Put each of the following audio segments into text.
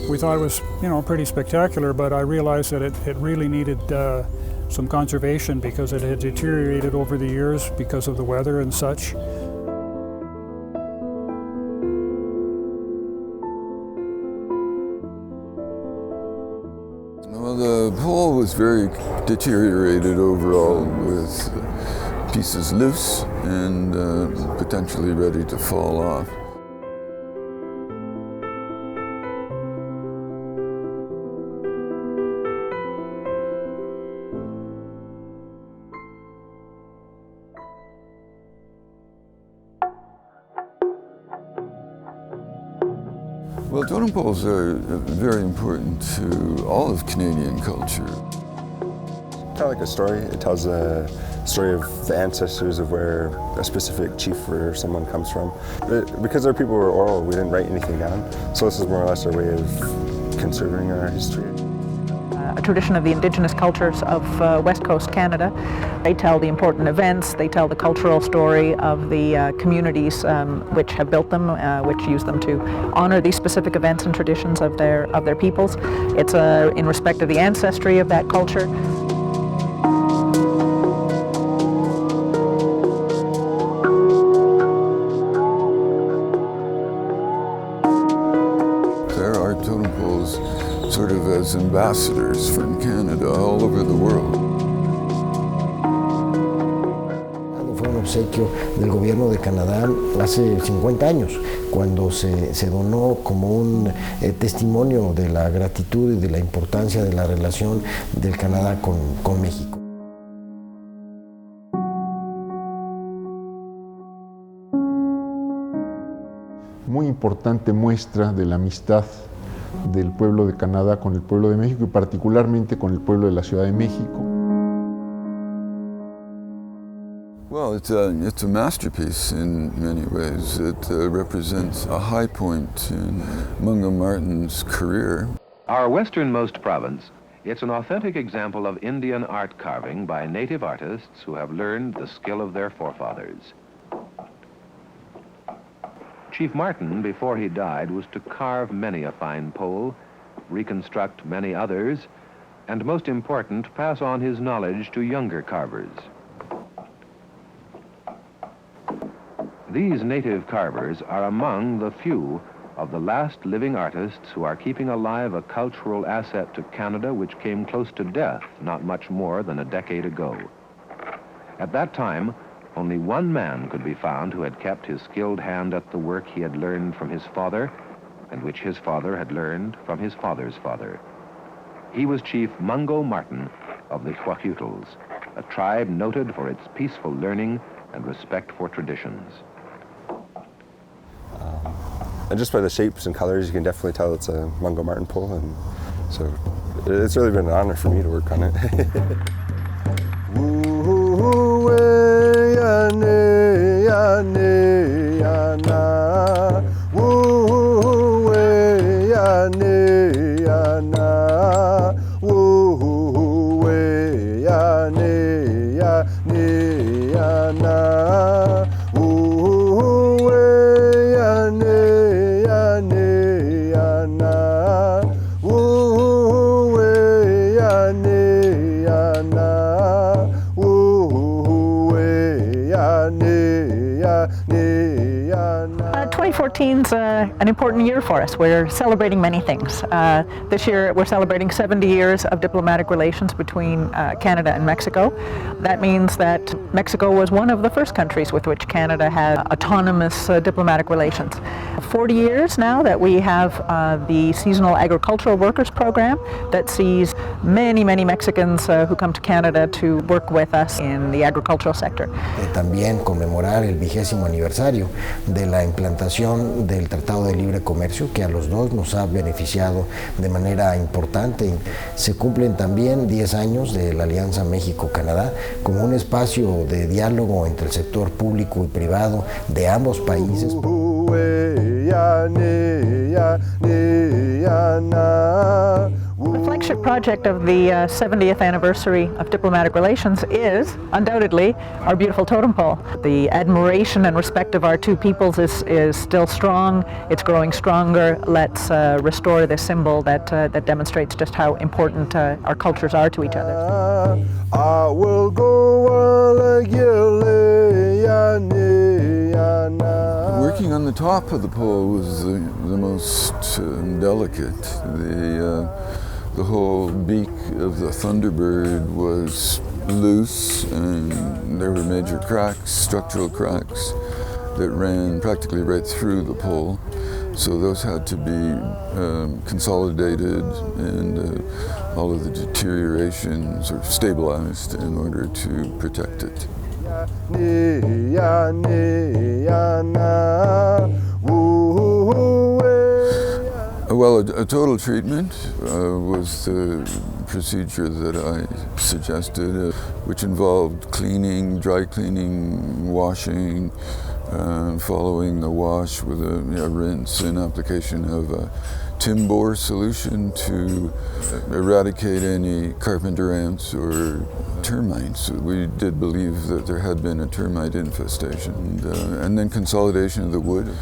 We thought it was, pretty spectacular, but I realized that it really needed some conservation because it had deteriorated over the years because of the weather and such. Well, the pole was very deteriorated overall, with pieces loose and potentially ready to fall off. Well, totem poles are very important to all of Canadian culture. Kind of like a story. It tells a story of the ancestors of where a specific chief or someone comes from. But because our people were oral, we didn't write anything down. So this is more or less our way of conserving our history. A tradition of the Indigenous cultures of West Coast Canada. They tell the important events, they tell the cultural story of the communities which have built them, which use them to honor these specific events and traditions of their peoples. It's in respect of the ancestry of that culture. There are totem poles sort of as ambassadors from Canada all over the world. Fue un obsequio del gobierno de Canadá hace 50 años, cuando se donó como un testimonio de la gratitud y de la importancia de la relación del Canadá con México. Muy importante muestra de la amistad del pueblo de Canadá con el pueblo de México y particularmente con el pueblo de la Ciudad de México. Well, it's a masterpiece in many ways. It represents a high point in Mungo Martin's career. Our westernmost province, it's an authentic example of Indian art carving by native artists who have learned the skill of their forefathers. Chief Martin, before he died, was to carve many a fine pole, reconstruct many others, and most important, pass on his knowledge to younger carvers. These native carvers are among the few of the last living artists who are keeping alive a cultural asset to Canada which came close to death not much more than a decade ago. At that time, only one man could be found who had kept his skilled hand at the work he had learned from his father and which his father had learned from his father's father. He was Chief Mungo Martin of the Huaquitls, a tribe noted for its peaceful learning and respect for traditions. And just by the shapes and colors, you can definitely tell it's a Mungo Martin pole, and so it's really been an honor for me to work on it. It's an important year for us. We're celebrating many things. This year we're celebrating 70 years of diplomatic relations between Canada and Mexico. That means that Mexico was one of the first countries with which Canada had autonomous diplomatic relations. 40 years now that we have the Seasonal Agricultural Workers Program that sees many Mexicans who come to Canada to work with us in the agricultural sector. También conmemorar el 20º aniversario de la implantación del Tratado de Libre Comercio, que a los dos nos ha beneficiado de manera importante. Se cumplen también 10 años de la Alianza México-Canadá como un espacio de diálogo entre el sector público y privado de ambos países. The flagship project of the 70th anniversary of diplomatic relations is, undoubtedly, our beautiful totem pole. The admiration and respect of our two peoples is still strong. It's growing stronger. Let's restore this symbol that demonstrates just how important our cultures are to each other. I will go Working on the top of the pole was the most delicate. The whole beak of the Thunderbird was loose, and there were major cracks, structural cracks, that ran practically right through the pole. So those had to be consolidated, and all of the deterioration sort of stabilized in order to protect it. Well, a total treatment was the procedure that I suggested, which involved cleaning, dry cleaning, washing, following the wash with a rinse and application of a Timbor solution to eradicate any carpenter ants or termites. We did believe that there had been a termite infestation. And then consolidation of the wood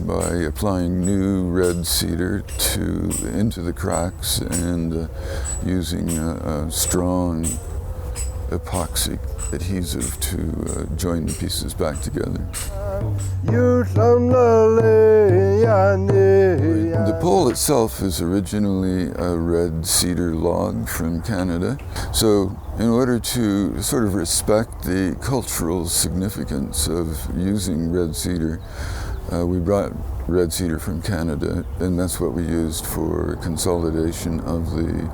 by applying new red cedar into the cracks and using a strong epoxy adhesive to join the pieces back together. The pole itself is originally a red cedar log from Canada. So in order to sort of respect the cultural significance of using red cedar, we brought red cedar from Canada, and that's what we used for consolidation of the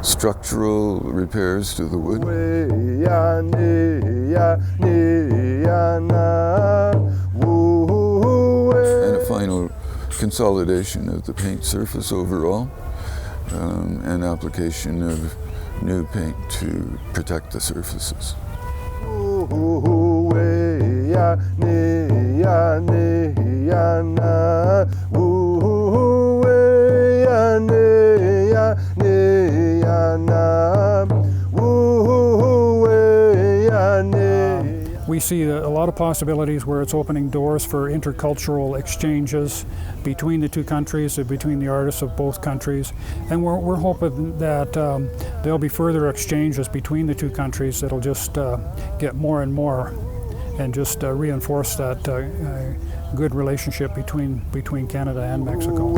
structural repairs to the wood. And a final consolidation of the paint surface overall, and application of new paint to protect the surfaces. We see a lot of possibilities where it's opening doors for intercultural exchanges between the two countries and between the artists of both countries. And we're hoping that there'll be further exchanges between the two countries that'll just get more and more and just reinforce that good relationship between Canada and Mexico.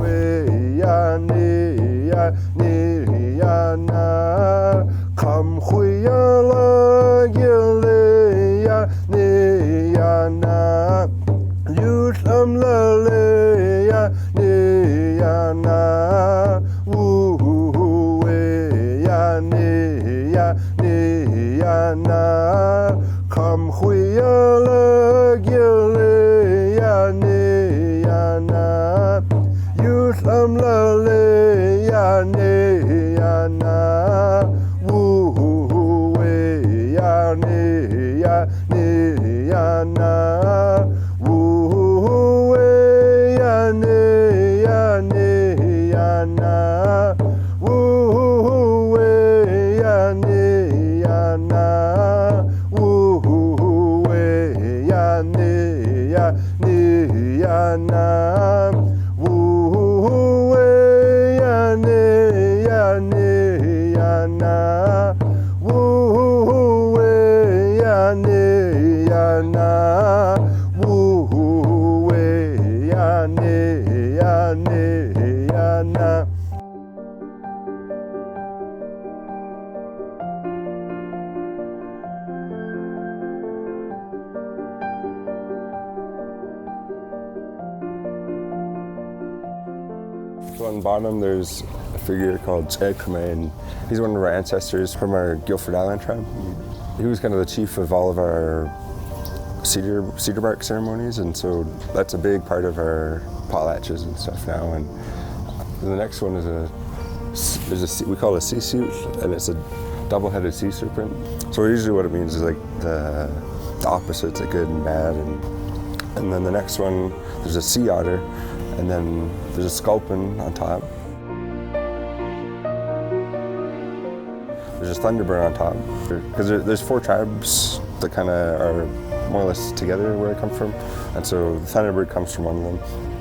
So on the bottom there's a figure called Skagkume, and he's one of our ancestors from our Guilford Island tribe. He was kind of the chief of all of our cedar bark ceremonies, and so that's a big part of our potlatches and stuff now. And the next one is we call it a sea suit, and it's a double-headed sea serpent. So usually what it means is like the opposites, like good and bad. And then the next one, there's a sea otter, and then there's a sculpin on top. There's just Thunderbird on top. Because there's 4 tribes that kind of are more or less together where I come from. And so the Thunderbird comes from one of them.